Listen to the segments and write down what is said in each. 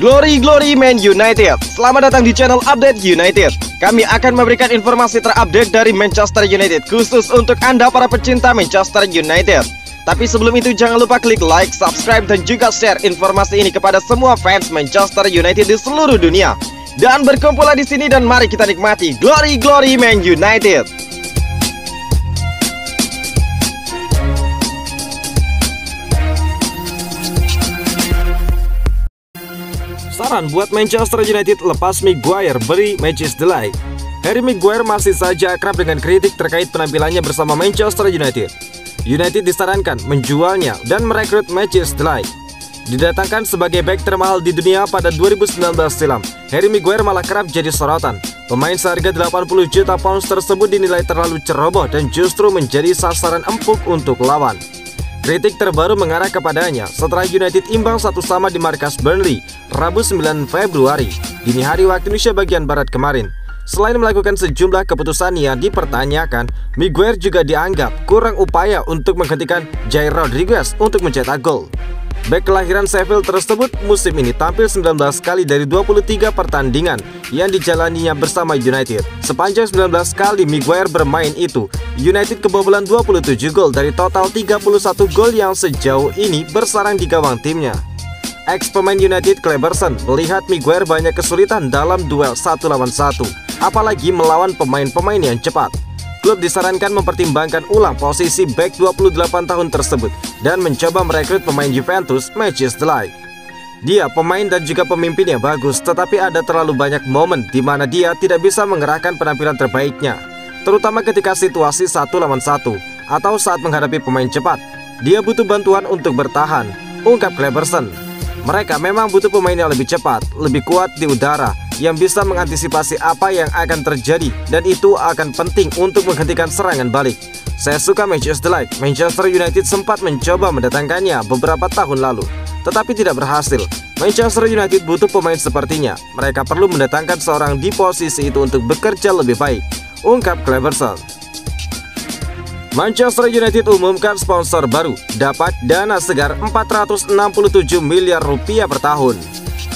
Glory Man United. Selamat datang di channel Update United. Kami akan memberikan informasi terupdate dari Manchester United khusus untuk Anda para pecinta Manchester United. Tapi sebelum itu jangan lupa klik like, subscribe dan juga share informasi ini kepada semua fans Manchester United di seluruh dunia. Dan berkumpullah di sini dan mari kita nikmati Glory Man United. Saran buat Manchester United lepas Maguire, beri matches delay. Harry Maguire masih saja akrab dengan kritik terkait penampilannya bersama Manchester United. United disarankan menjualnya dan merekrut matches delay. Didatangkan sebagai bek termahal di dunia pada 2019 silam, Harry Maguire malah kerap jadi sorotan. Pemain seharga 80 juta pounds tersebut dinilai terlalu ceroboh dan justru menjadi sasaran empuk untuk lawan. Kritik terbaru mengarah kepadanya setelah United imbang 1-1 di markas Burnley Rabu 9 Februari dini hari waktu Indonesia bagian Barat kemarin. Selain melakukan sejumlah keputusan yang dipertanyakan, Maguire juga dianggap kurang upaya untuk menghentikan Jair Rodriguez untuk mencetak gol. Bek kelahiran Sheffield tersebut musim ini tampil 19 kali dari 23 pertandingan yang dijalaninya bersama United. Sepanjang 19 kali Maguire bermain itu, United kebobolan 27 gol dari total 31 gol yang sejauh ini bersarang di gawang timnya. Ex pemain United Cleberson melihat Maguire banyak kesulitan dalam duel 1 lawan 1, apalagi melawan pemain-pemain yang cepat. Klub disarankan mempertimbangkan ulang posisi bek 28 tahun tersebut dan mencoba merekrut pemain Juventus matches delay. Dia pemain dan juga pemimpin yang bagus, tetapi ada terlalu banyak momen di mana dia tidak bisa mengerahkan penampilan terbaiknya, terutama ketika situasi 1 lawan 1 atau saat menghadapi pemain cepat. Dia butuh bantuan untuk bertahan, ungkap Cleberson. Mereka memang butuh pemain yang lebih cepat, lebih kuat di udara, yang bisa mengantisipasi apa yang akan terjadi, dan itu akan penting untuk menghentikan serangan balik. Saya suka matches delay. Manchester United sempat mencoba mendatangkannya beberapa tahun lalu, tetapi tidak berhasil. Manchester United butuh pemain sepertinya. Mereka perlu mendatangkan seorang di posisi itu untuk bekerja lebih baik, ungkap Cleberson. Manchester United umumkan sponsor baru, dapat dana segar 467 miliar rupiah per tahun.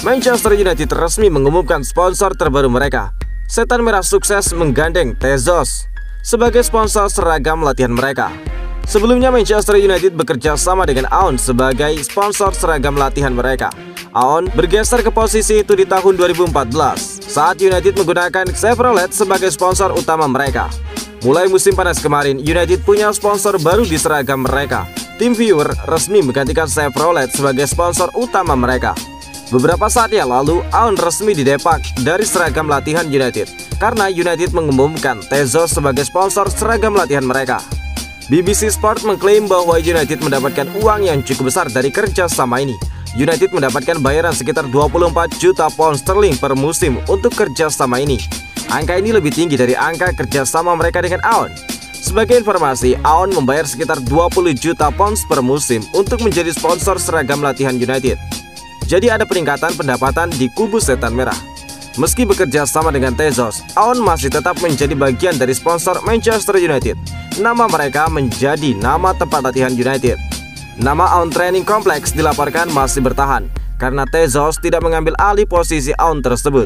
Manchester United resmi mengumumkan sponsor terbaru mereka. Setan Merah sukses menggandeng Tezos sebagai sponsor seragam latihan mereka. Sebelumnya Manchester United bekerja sama dengan Aon sebagai sponsor seragam latihan mereka. Aon bergeser ke posisi itu di tahun 2014 saat United menggunakan Chevrolet sebagai sponsor utama mereka. Mulai musim panas kemarin, United punya sponsor baru di seragam mereka. Tim Viewer resmi menggantikan Chevrolet sebagai sponsor utama mereka. Beberapa saat yang lalu, Aon resmi didepak dari seragam latihan United karena United mengumumkan Tezos sebagai sponsor seragam latihan mereka. BBC Sport mengklaim bahwa United mendapatkan uang yang cukup besar dari kerjasama ini. United mendapatkan bayaran sekitar 24 juta pound sterling per musim untuk kerjasama ini. Angka ini lebih tinggi dari angka kerjasama mereka dengan Aon. Sebagai informasi, Aon membayar sekitar 20 juta pounds per musim untuk menjadi sponsor seragam latihan United. Jadi ada peningkatan pendapatan di kubu Setan Merah. Meski bekerja sama dengan Tezos, Aon masih tetap menjadi bagian dari sponsor Manchester United. Nama mereka menjadi nama tempat latihan United. Nama Aon Training Complex dilaporkan masih bertahan karena Tezos tidak mengambil alih posisi Aon tersebut.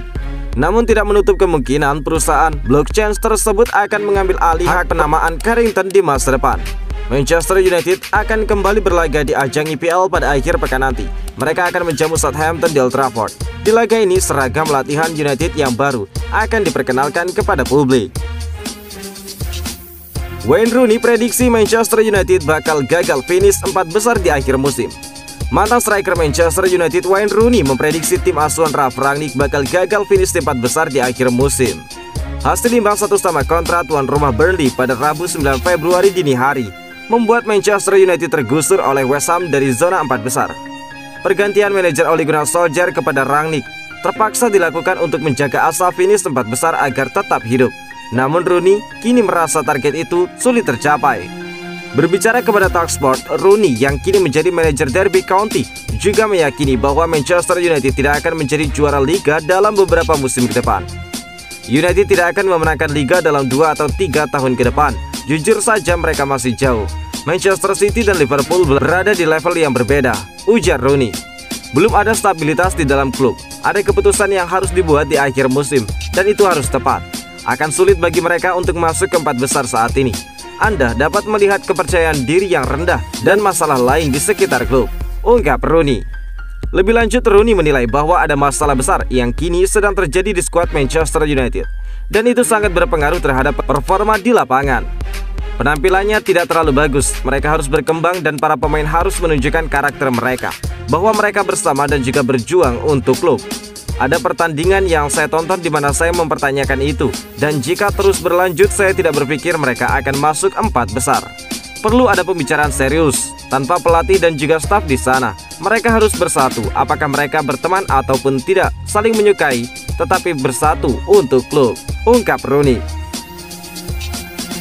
Namun tidak menutup kemungkinan perusahaan blockchain tersebut akan mengambil alih hak penamaan Carrington di masa depan. Manchester United akan kembali berlaga di ajang IPL pada akhir pekan nanti. Mereka akan menjamu Southampton di Old Trafford. Di laga ini seragam latihan United yang baru akan diperkenalkan kepada publik. Wayne Rooney prediksi Manchester United bakal gagal finish 4 besar di akhir musim. Mantan striker Manchester United Wayne Rooney memprediksi tim asuhan Ralf Rangnick bakal gagal finish di 4 besar di akhir musim. Hasil imbang 1-1 kontra tuan rumah Burnley pada Rabu 9 Februari dini hari membuat Manchester United tergusur oleh West Ham dari zona 4 besar. Pergantian manajer Ole Gunnar Solskjaer kepada Rangnick terpaksa dilakukan untuk menjaga asa finish 4 besar agar tetap hidup. Namun Rooney kini merasa target itu sulit tercapai. Berbicara kepada Talksport, Rooney yang kini menjadi manajer Derby County juga meyakini bahwa Manchester United tidak akan menjadi juara Liga dalam beberapa musim ke depan. United tidak akan memenangkan Liga dalam 2 atau 3 tahun ke depan. Jujur saja mereka masih jauh. Manchester City dan Liverpool berada di level yang berbeda, ujar Rooney. Belum ada stabilitas di dalam klub. Ada keputusan yang harus dibuat di akhir musim, dan itu harus tepat. Akan sulit bagi mereka untuk masuk ke 4 besar saat ini. Anda dapat melihat kepercayaan diri yang rendah dan masalah lain di sekitar klub, ungkap Rooney. Lebih lanjut, Rooney menilai bahwa ada masalah besar yang kini sedang terjadi di skuad Manchester United, dan itu sangat berpengaruh terhadap performa di lapangan. Penampilannya tidak terlalu bagus, mereka harus berkembang dan para pemain harus menunjukkan karakter mereka, bahwa mereka bersama dan juga berjuang untuk klub. Ada pertandingan yang saya tonton di mana saya mempertanyakan itu, dan jika terus berlanjut saya tidak berpikir mereka akan masuk 4 besar. Perlu ada pembicaraan serius, tanpa pelatih dan juga staf di sana. Mereka harus bersatu, apakah mereka berteman ataupun tidak, saling menyukai, tetapi bersatu untuk klub, ungkap Rooney.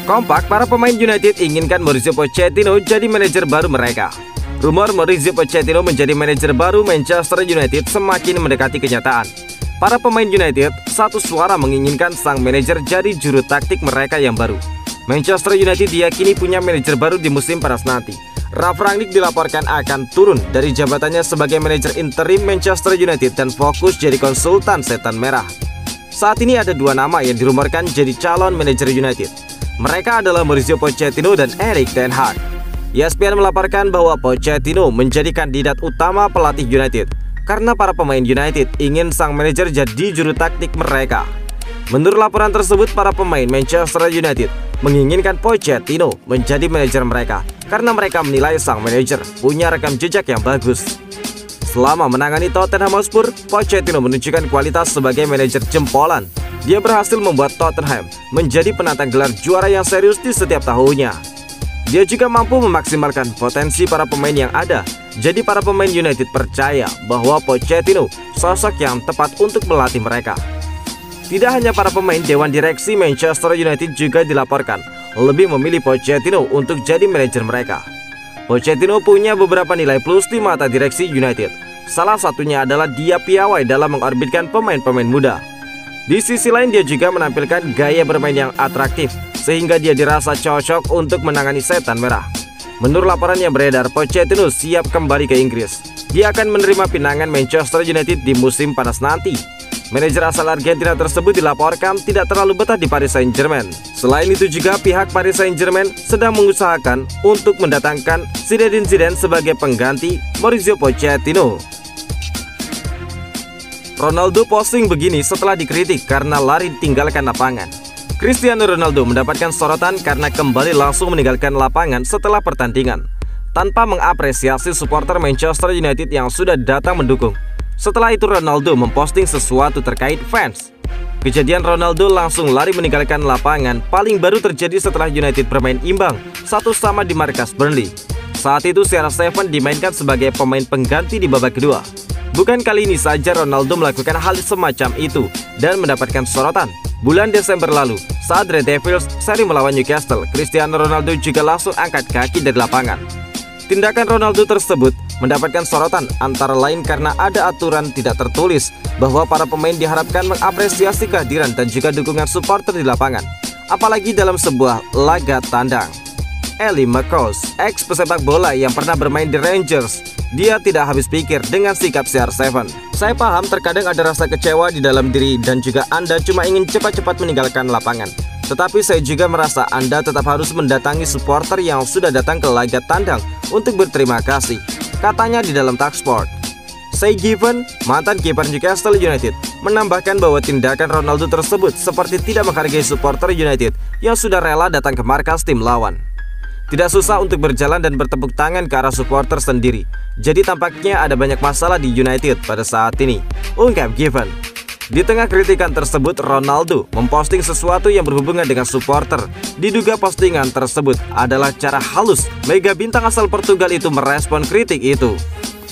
Kompak, para pemain United inginkan Mauricio Pochettino jadi manajer baru mereka. Rumor Mauricio Pochettino menjadi manajer baru Manchester United semakin mendekati kenyataan. Para pemain United satu suara menginginkan sang manajer jadi juru taktik mereka yang baru. Manchester United diyakini punya manajer baru di musim panas nanti. Ralf Rangnick dilaporkan akan turun dari jabatannya sebagai manajer interim Manchester United dan fokus jadi konsultan setan merah. Saat ini ada 2 nama yang dirumorkan jadi calon manajer United. Mereka adalah Mauricio Pochettino dan Erik ten Hag. ESPN melaporkan bahwa Pochettino menjadi kandidat utama pelatih United karena para pemain United ingin sang manajer jadi juru taktik mereka. Menurut laporan tersebut, para pemain Manchester United menginginkan Pochettino menjadi manajer mereka karena mereka menilai sang manajer punya rekam jejak yang bagus. Selama menangani Tottenham Hotspur, Pochettino menunjukkan kualitas sebagai manajer jempolan. Dia berhasil membuat Tottenham menjadi penantang gelar juara yang serius di setiap tahunnya. Dia juga mampu memaksimalkan potensi para pemain yang ada. Jadi para pemain United percaya bahwa Pochettino sosok yang tepat untuk melatih mereka. Tidak hanya para pemain, dewan direksi Manchester United juga dilaporkan lebih memilih Pochettino untuk jadi manajer mereka. Pochettino punya beberapa nilai plus di mata direksi United. Salah satunya adalah dia piawai dalam mengorbitkan pemain-pemain muda. Di sisi lain, dia juga menampilkan gaya bermain yang atraktif, sehingga dia dirasa cocok untuk menangani setan merah. Menurut laporan yang beredar, Pochettino siap kembali ke Inggris. Dia akan menerima pinangan Manchester United di musim panas nanti. Manajer asal Argentina tersebut dilaporkan tidak terlalu betah di Paris Saint-Germain. Selain itu juga pihak Paris Saint-Germain sedang mengusahakan untuk mendatangkan Zinedine Zidane sebagai pengganti Mauricio Pochettino. Ronaldo posting begini setelah dikritik karena lari tinggalkan lapangan. Cristiano Ronaldo mendapatkan sorotan karena kembali langsung meninggalkan lapangan setelah pertandingan, tanpa mengapresiasi supporter Manchester United yang sudah datang mendukung. Setelah itu Ronaldo memposting sesuatu terkait fans. Kejadian Ronaldo langsung lari meninggalkan lapangan paling baru terjadi setelah United bermain imbang 1-1 di markas Burnley. Saat itu CR7 dimainkan sebagai pemain pengganti di babak kedua. Bukan kali ini saja Ronaldo melakukan hal semacam itu dan mendapatkan sorotan. Bulan Desember lalu, saat Red Devils seri melawan Newcastle, Cristiano Ronaldo juga langsung angkat kaki dari lapangan. Tindakan Ronaldo tersebut mendapatkan sorotan antara lain karena ada aturan tidak tertulis bahwa para pemain diharapkan mengapresiasi kehadiran dan juga dukungan supporter di lapangan, apalagi dalam sebuah laga tandang. Lee McCoist, ex pesepak bola yang pernah bermain di Rangers, dia tidak habis pikir dengan sikap CR7. Saya paham terkadang ada rasa kecewa di dalam diri dan juga Anda cuma ingin cepat-cepat meninggalkan lapangan. Tetapi saya juga merasa Anda tetap harus mendatangi supporter yang sudah datang ke laga tandang untuk berterima kasih, katanya di dalam Talksport. Shay Given, mantan kiper Newcastle United, menambahkan bahwa tindakan Ronaldo tersebut seperti tidak menghargai supporter United yang sudah rela datang ke markas tim lawan. Tidak susah untuk berjalan dan bertepuk tangan ke arah supporter sendiri. Jadi tampaknya ada banyak masalah di United pada saat ini, ungkap Given. Di tengah kritikan tersebut, Ronaldo memposting sesuatu yang berhubungan dengan supporter. Diduga postingan tersebut adalah cara halus mega bintang asal Portugal itu merespon kritik itu,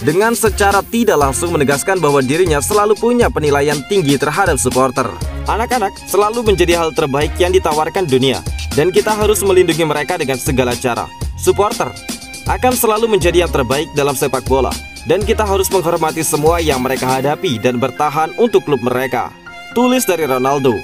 dengan secara tidak langsung menegaskan bahwa dirinya selalu punya penilaian tinggi terhadap supporter. Anak-anak selalu menjadi hal terbaik yang ditawarkan dunia, dan kita harus melindungi mereka dengan segala cara. Supporter akan selalu menjadi yang terbaik dalam sepak bola, dan kita harus menghormati semua yang mereka hadapi dan bertahan untuk klub mereka, tulis dari Ronaldo.